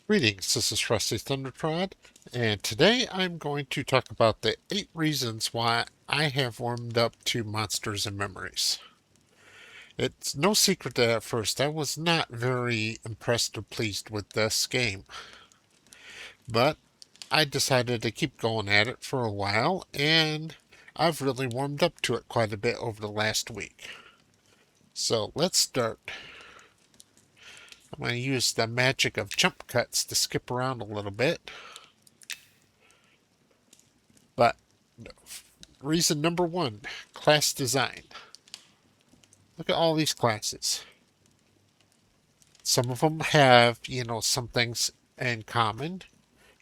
Greetings, this is Rusty Thundertrod, and today I'm going to talk about the 8 reasons why I have warmed up to Monsters and Memories. It's no secret that at first I was not very impressed or pleased with this game, but I decided to keep going at it for a while, and I've really warmed up to it quite a bit over the last week. So let's start. I'm going to use the magic of jump cuts to skip around a little bit, but reason number 1, class design. Look at all these classes. Some of them have, some things in common.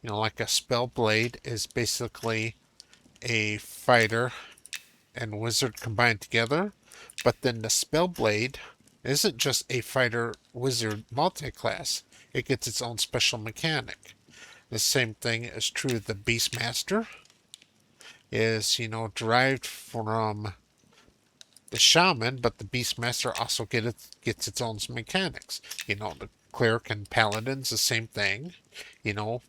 Like a Spellblade is basically a fighter and wizard combined together. But then the Spellblade isn't just a fighter wizard multi-class. It gets its own special mechanic. The same thing is true of the Beastmaster. Is, derived from the shaman, but the Beastmaster also gets its own mechanics. The cleric and paladin's the same thing. You know,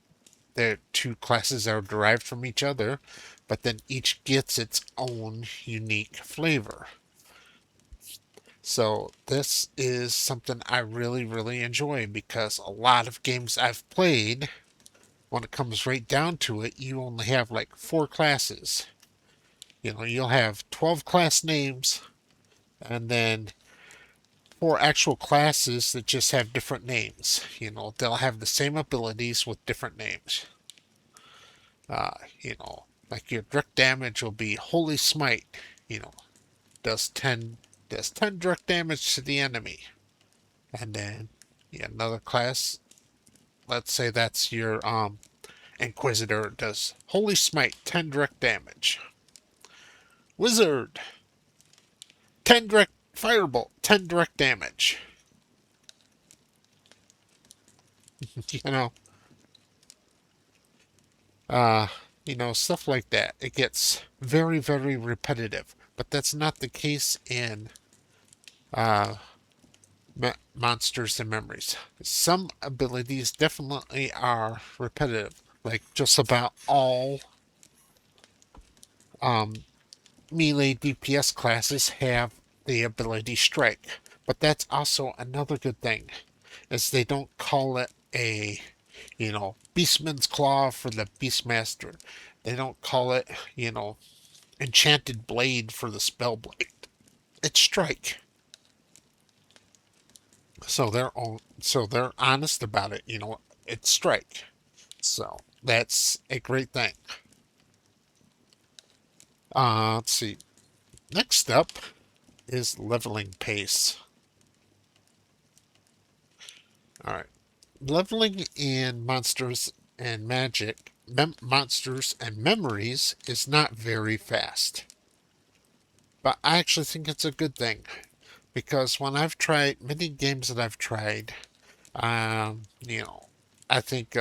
they're two classes that are derived from each other, but then each gets its own unique flavor. So this is something I really, really enjoy because a lot of games I've played, when it comes right down to it, you only have like 4 classes. You'll have 12 class names and then 4 actual classes that just have different names. They'll have the same abilities with different names. Uh, like your direct damage will be Holy Smite. You know, does 10 direct damage to the enemy, and then another class. Let's say that's your Inquisitor does Holy Smite 10 direct damage. Wizard 10 direct Firebolt 10 direct damage. you know, Uh, stuff like that. It gets very, very repetitive. But that's not the case in uh, Monsters and Memories. Some abilities definitely are repetitive. Like just about all um, melee DPS classes have the ability Strike. But that's also another good thing, is they don't call it a Beastman's Claw for the Beastmaster. They don't call it, Enchanted Blade for the Spellblade. It's Strike. So they're honest about it. It's Strike. So that's a great thing. Let's see. Next up is leveling pace. All right, leveling in monsters and memories is not very fast, but I actually think it's a good thing because when I've tried many games that I've tried, um, you know, I think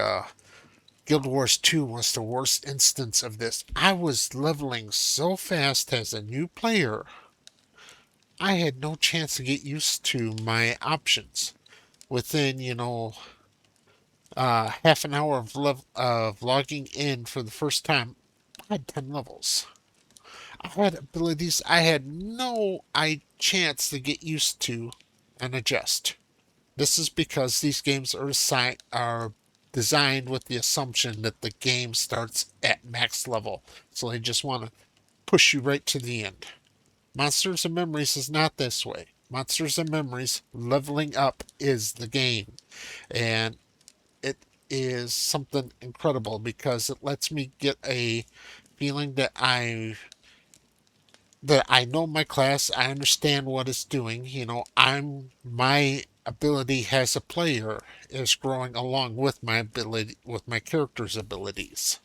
Guild Wars 2 was the worst instance of this. I was leveling so fast as a new player, I had no chance to get used to my options. Within, half an hour of logging in for the first time, I had 10 levels. I had abilities I had no chance to get used to and adjust. This is because these games are designed with the assumption that the game starts at max level, so they just want to push you right to the end. Monsters and Memories is not this way. Monsters and Memories, leveling up is the game, and it is something incredible because it lets me get a feeling that I know my class, I understand what it's doing. My ability as a player is growing along with my character's abilities.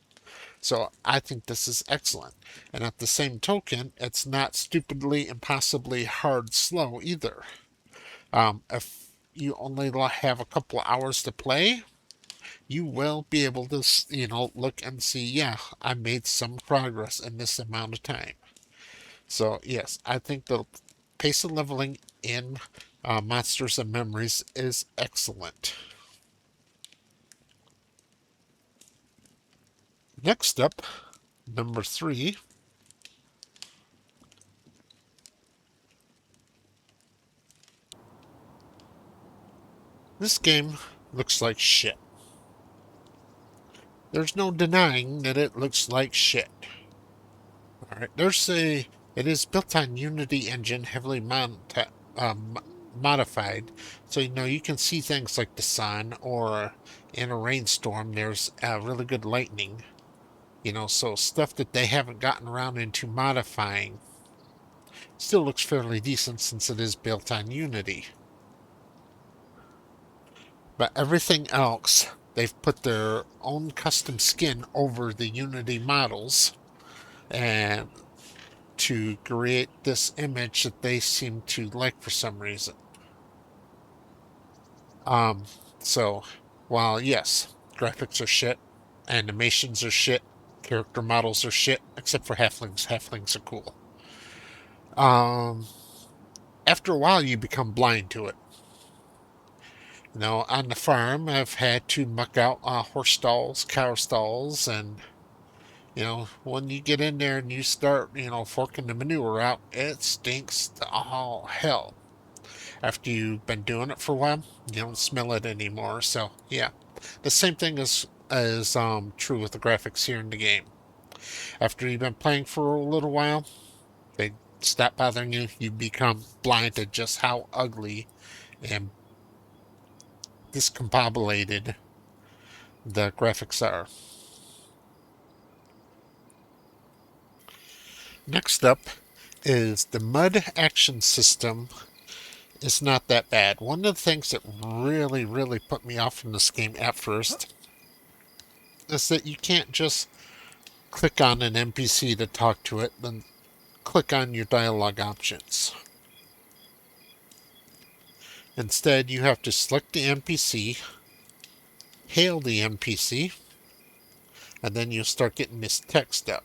So I think this is excellent. And at the same token, it's not stupidly, impossibly hard slow either. If you only have a couple of hours to play, you will be able to, look and see, yeah, I made some progress in this amount of time. So yes, I think the pace of leveling in Monsters and Memories is excellent. Next up, number 3. This game looks like shit. There's no denying that it looks like shit. Alright, it is built on Unity engine, heavily modified, so you can see things like the sun, or in a rainstorm there's really good lightning. So stuff that they haven't gotten around into modifying still looks fairly decent since it is built on Unity. But everything else, they've put their own custom skin over the Unity models and to create this image that they seem to like for some reason. Um, so while yes, graphics are shit, animations are shit, character models are shit, except for halflings. Halflings are cool. After a while, you become blind to it. On the farm, I've had to muck out horse stalls, cow stalls, and when you get in there and you start, forking the manure out, it stinks to all hell. After you've been doing it for a while, you don't smell it anymore. So yeah, the same thing is true with the graphics here in the game. After you've been playing for a little while, they stop bothering you. You become blind to just how ugly and discombobulated the graphics are. Next up is the mud action system. It's not that bad. One of the things that really, really put me off from this game at first is that you can't just click on an NPC to talk to it, then click on your dialogue options. Instead, you have to select the NPC, hail the NPC, and then you'll start getting this text up.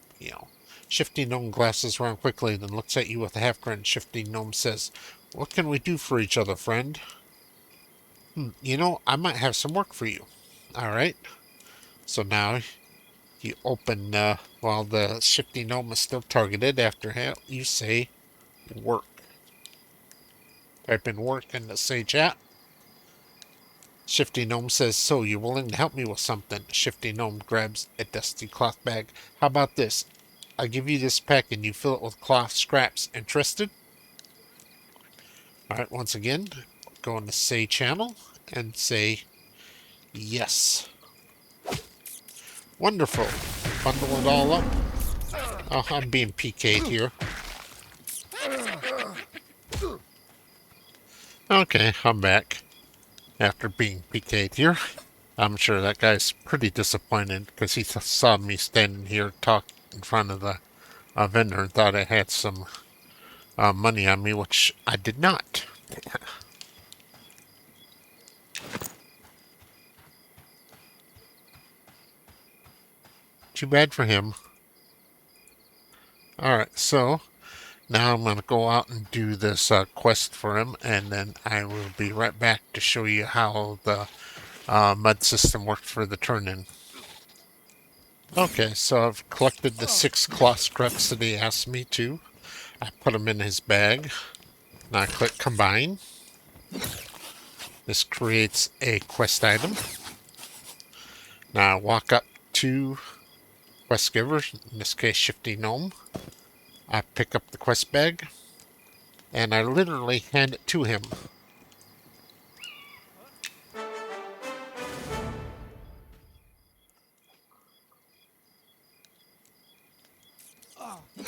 Shifty Gnome glasses around quickly, then looks at you with a half grin. Shifty Gnome says, "What can we do for each other, friend?" I might have some work for you. Alright. So now you open, while the Shifty Gnome is still targeted, after you say work. Type in work in the say chat. Shifty Gnome says, "So, you're willing to help me with something?" Shifty Gnome grabs a dusty cloth bag. "How about this? I give you this pack and you fill it with cloth scraps. Interested?" Alright, once again, go in the say channel and say yes. Wonderful. Bundle it all up. Oh, I'm being PK'd here. Okay, I'm back after being PK'd here. I'm sure that guy's pretty disappointed because he saw me standing here talk in front of the vendor and thought I had some money on me, which I did not. Too bad for him. Alright, so now I'm going to go out and do this quest for him, and then I will be right back to show you how the mud system worked for the turn-in. Okay, so I've collected the 6 cloth scraps that he asked me to. I put them in his bag. Now I click combine. This creates a quest item. Now I walk up to quest giver, in this case Shifty Gnome. I pick up the quest bag, and I literally hand it to him.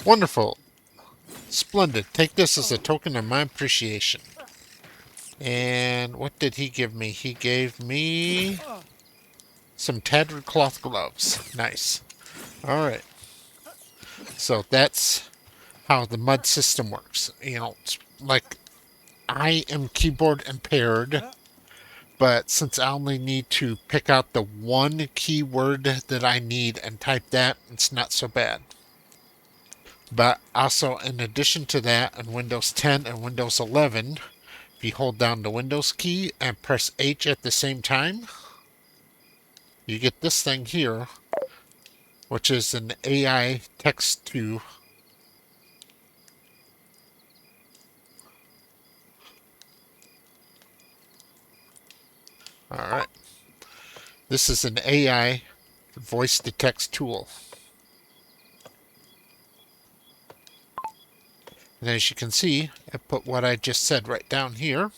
Wonderful. Splendid. Take this as a token of my appreciation. And what did he give me? He gave me some tattered cloth gloves. Nice. Alright. So that's how the mud system works. It's like I am keyboard impaired, but since I only need to pick out the one keyword that I need and type that, it's not so bad. But also, in addition to that, in Windows 10 and Windows 11, if you hold down the Windows key and press H at the same time, you get this thing here, which is an AI text to. All right. This is an AI voice to text tool. And as you can see, I put what I just said right down here.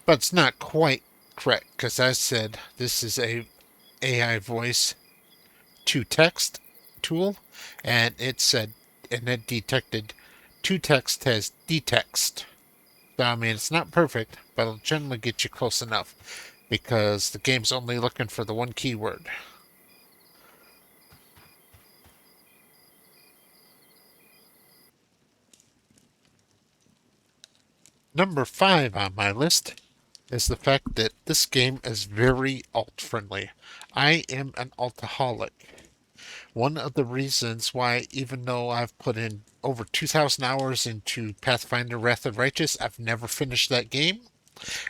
But it's not quite correct because I said this is a AI voice to text tool, and it said, and it detected to text as detext. So, I mean, it's not perfect, but it'll generally get you close enough because the game's only looking for the one keyword. Number 5 on my list is the fact that this game is very alt-friendly. I am an altaholic. One of the reasons why, even though I've put in over 2,000 hours into Pathfinder Wrath of Righteous, I've never finished that game,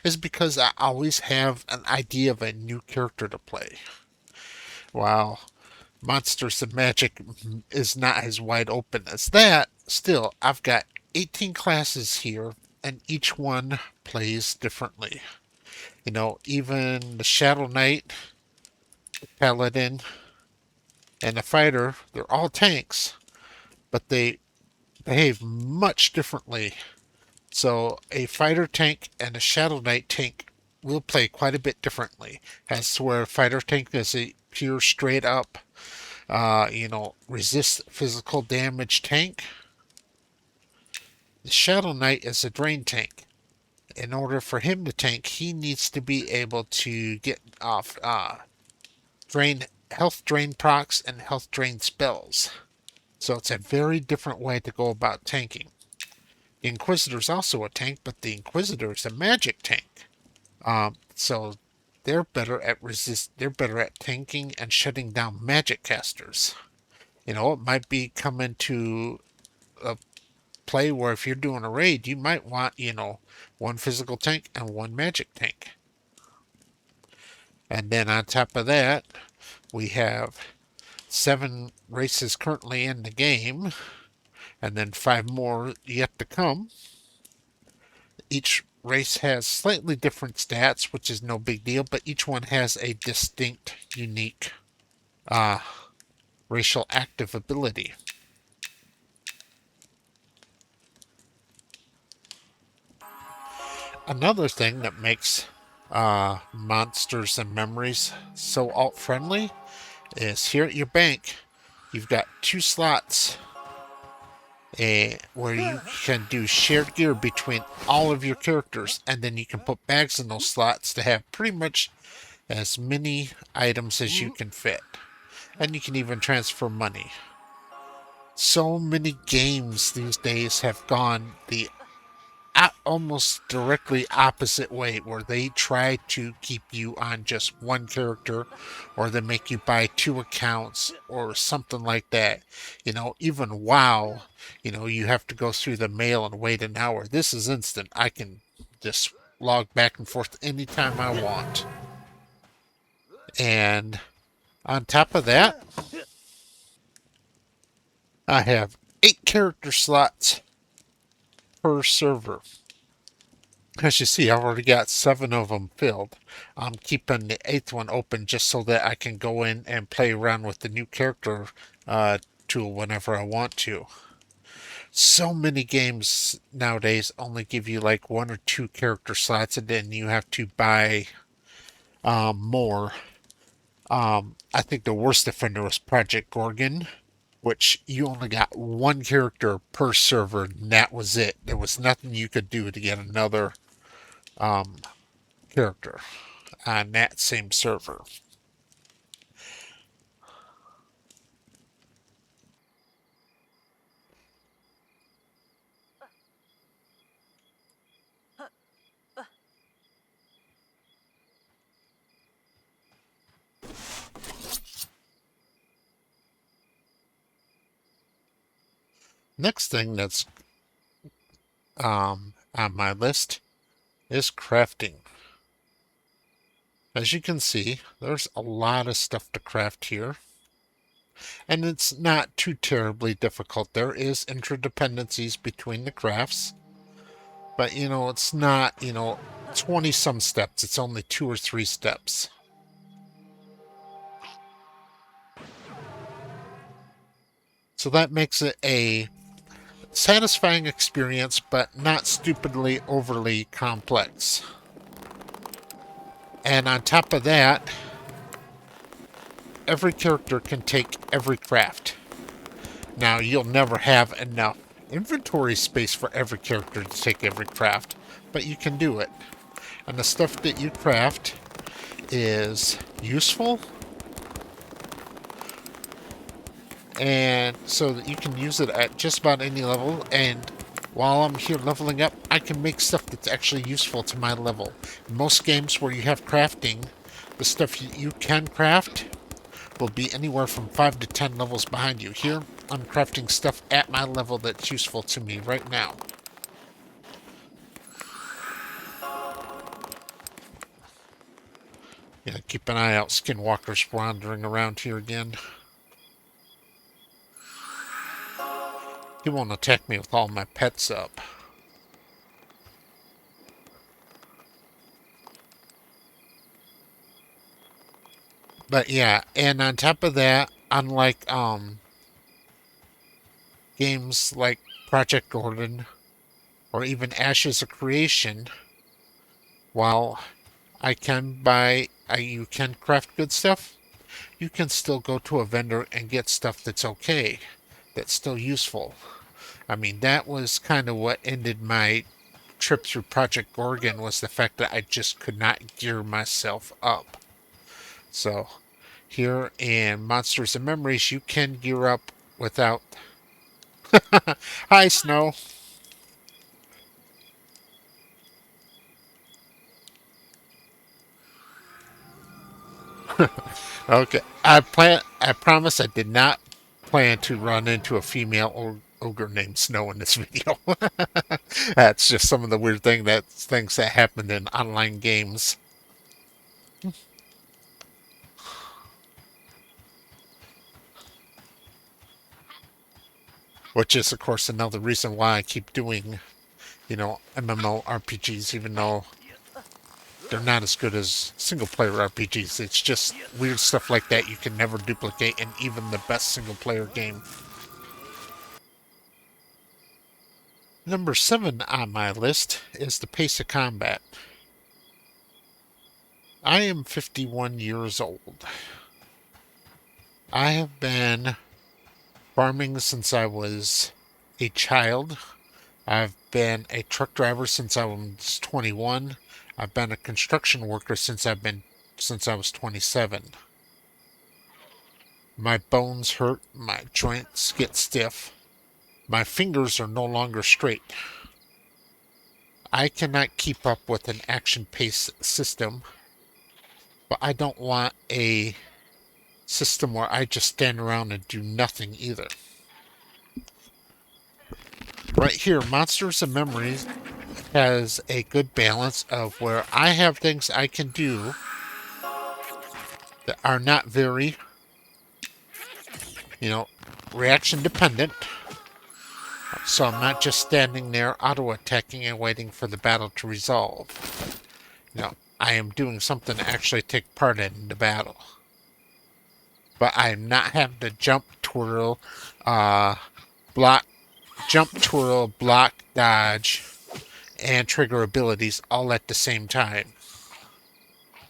is because I always have an idea of a new character to play. While Monsters of Magic is not as wide open as that, still, I've got 18 classes here, and each one plays differently. You know, even the Shadow Knight, the Paladin, and the Fighter, they're all tanks, but they behave much differently. So a fighter tank and a Shadow Knight tank will play quite a bit differently. As to where a fighter tank is a pure straight up, resist physical damage tank. The Shadow Knight is a drain tank. In order for him to tank, he needs to be able to get off drain health drain procs and health drain spells. So it's a very different way to go about tanking. The Inquisitor is also a tank, but the Inquisitor is a magic tank. So they're better at They're better at tanking and shutting down magic casters. You know, it might be coming to a play where if you're doing a raid, you might want, one physical tank and one magic tank. And then on top of that, we have 7 races currently in the game, and then 5 more yet to come. Each race has slightly different stats, which is no big deal, but each one has a distinct, unique uh, racial active ability. Another thing that makes Monsters and Memories so alt friendly is here at your bank, you've got 2 slots where you can do shared gear between all of your characters, and then you can put bags in those slots to have pretty much as many items as you can fit. And you can even transfer money. So many games these days have gone the almost directly opposite way, where they try to keep you on just one character, or they make you buy 2 accounts or something like that. Even WoW, you have to go through the mail and wait an hour. This is instant. I can just log back and forth anytime I want. And on top of that, I have 8 character slots per server. As you see, I've already got 7 of them filled. I'm keeping the 8th one open just so that I can go in and play around with the new character tool whenever I want to. So many games nowadays only give you like 1 or 2 character slots, and then you have to buy more. I think the worst offender was Project Gorgon, which you only got 1 character per server, and that was it. There was nothing you could do to get another um, character on that same server. Next thing that's on my list is crafting. As you can see, there's a lot of stuff to craft here. And it's not too terribly difficult. There is interdependencies between the crafts. But, it's not, 20 some steps. It's only 2 or 3 steps. So that makes it a satisfying experience, but not stupidly overly complex. And on top of that, every character can take every craft. Now, you'll never have enough inventory space for every character to take every craft, but you can do it. And the stuff that you craft is useful, and so that you can use it at just about any level. And while I'm here leveling up, I can make stuff that's actually useful to my level. In most games where you have crafting, the stuff you can craft will be anywhere from 5 to 10 levels behind you. Here, I'm crafting stuff at my level that's useful to me right now. Yeah, keep an eye out, skinwalkers wandering around here again. He won't attack me with all my pets up. But yeah, and on top of that, unlike games like Project Gordon or even Ashes of Creation, while you can craft good stuff, you can still go to a vendor and get stuff that's okay, that's still useful. I mean, that was kind of what ended my trip through Project Gorgon, was the fact that I just could not gear myself up. So here in Monsters and Memories, you can gear up without... Hi, Snow. Okay, I promise I did not plan to run into a female ogre named Snow in this video. That's just some of the weird things that happened in online games. Which is, of course, another reason why I keep doing, MMORPGs, even though they're not as good as single-player RPGs. It's just weird stuff like that you can never duplicate in even the best single-player game. Number 7 on my list is the pace of combat. I am 51 years old. I have been farming since I was a child. I've been a truck driver since I was 21. I've been a construction worker since I was 27. My bones hurt, my joints get stiff. My fingers are no longer straight. I cannot keep up with an action-paced system, but I don't want a system where I just stand around and do nothing either. Right here, Monsters and Memories has a good balance of where I have things I can do that are not very, reaction dependent. So I'm not just standing there auto-attacking and waiting for the battle to resolve. I am doing something to actually take part in the battle. But I'm not having to jump, twirl, block, dodge, and trigger abilities all at the same time.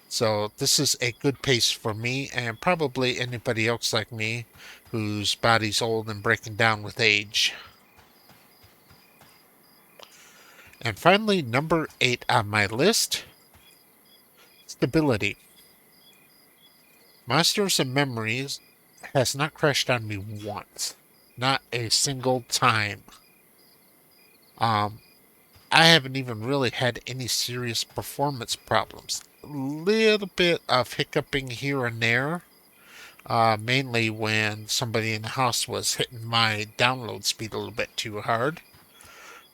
So this is a good pace for me, and probably anybody else like me whose body's old and breaking down with age. And finally, number 8 on my list, stability. Monsters and Memories has not crashed on me once. Not a single time. I haven't even really had any serious performance problems. A little bit of hiccuping here and there. Mainly when somebody in the house was hitting my download speed a little bit too hard.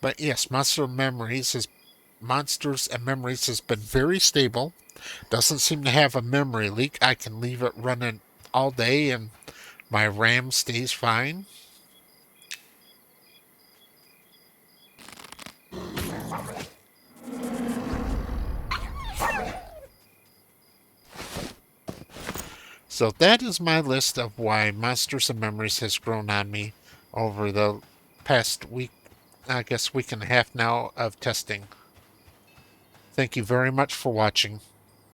But yes, Monster Memories has Monsters and Memories has been very stable. Doesn't seem to have a memory leak. I can leave it running all day and my RAM stays fine. So that is my list of why Monsters and Memories has grown on me over the past week, I guess week and a half now of testing. Thank you very much for watching.